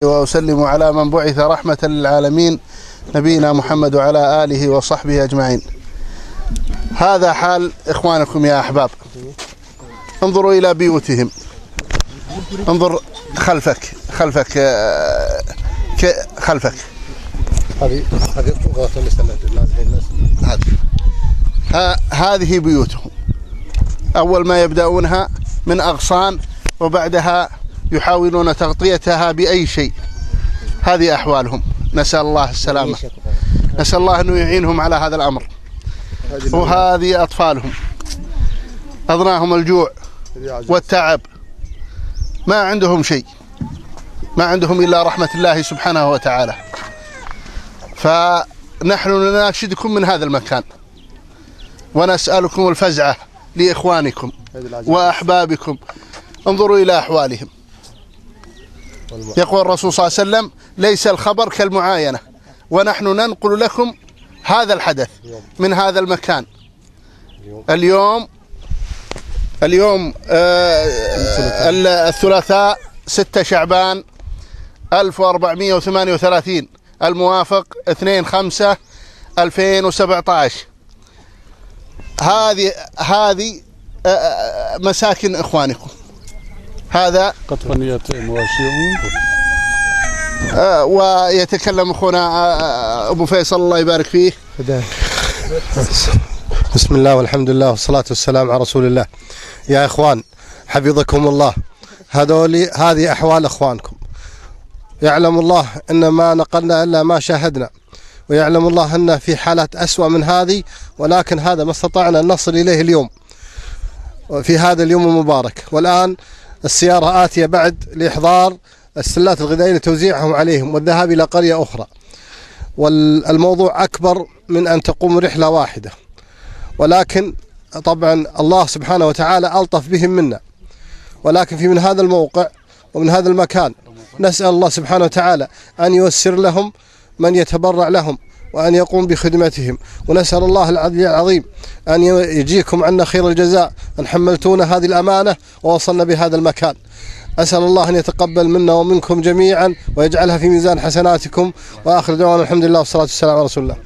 وأسلم على من بعث رحمة للعالمين نبينا محمد وعلى آله وصحبه أجمعين. هذا حال إخوانكم يا أحباب. انظروا إلى بيوتهم، انظر خلفك هذه بيوتهم. أول ما يبدأونها من أغصان وبعدها يحاولون تغطيتها بأي شيء. هذه أحوالهم، نسأل الله السلامة، نسأل الله أنه يعينهم على هذا الأمر. وهذه أطفالهم أضناهم الجوع والتعب، ما عندهم شيء، ما عندهم إلا رحمة الله سبحانه وتعالى. فنحن نناشدكم من هذا المكان ونسألكم الفزعة لإخوانكم وأحبابكم. انظروا إلى أحوالهم. يقول الرسول صلى الله عليه وسلم: ليس الخبر كالمعاينة. ونحن ننقل لكم هذا الحدث من هذا المكان. اليوم الثلاثاء 6 شعبان 1438 الموافق 2/5/2017. هذه مساكن إخوانكم. هذا قطرانية مواشيون. ويتكلم أخونا أبو فيصل الله يبارك فيه. بسم الله والحمد لله والصلاة والسلام على رسول الله. يا إخوان حفظكم الله، هذه أحوال أخوانكم. يعلم الله أن ما نقلنا إلا ما شاهدنا، ويعلم الله أن في حالات أسوأ من هذه، ولكن هذا ما استطعنا أن نصل إليه اليوم في هذا اليوم المبارك. والآن السيارة آتية بعد لإحضار السلات الغذائية لتوزيعهم عليهم والذهاب إلى قرية أخرى. والموضوع أكبر من أن تقوم رحلة واحدة، ولكن طبعا الله سبحانه وتعالى ألطف بهم منا. ولكن في من هذا الموقع ومن هذا المكان نسأل الله سبحانه وتعالى أن ييسر لهم من يتبرع لهم وأن يقوم بخدمتهم. ونسأل الله العلي العظيم أن يجيكم عنا خير الجزاء أن حملتونا هذه الأمانة ووصلنا بهذا المكان. أسأل الله أن يتقبل منا ومنكم جميعا ويجعلها في ميزان حسناتكم. وآخر دعوانا الحمد لله والصلاة والسلام على رسول الله.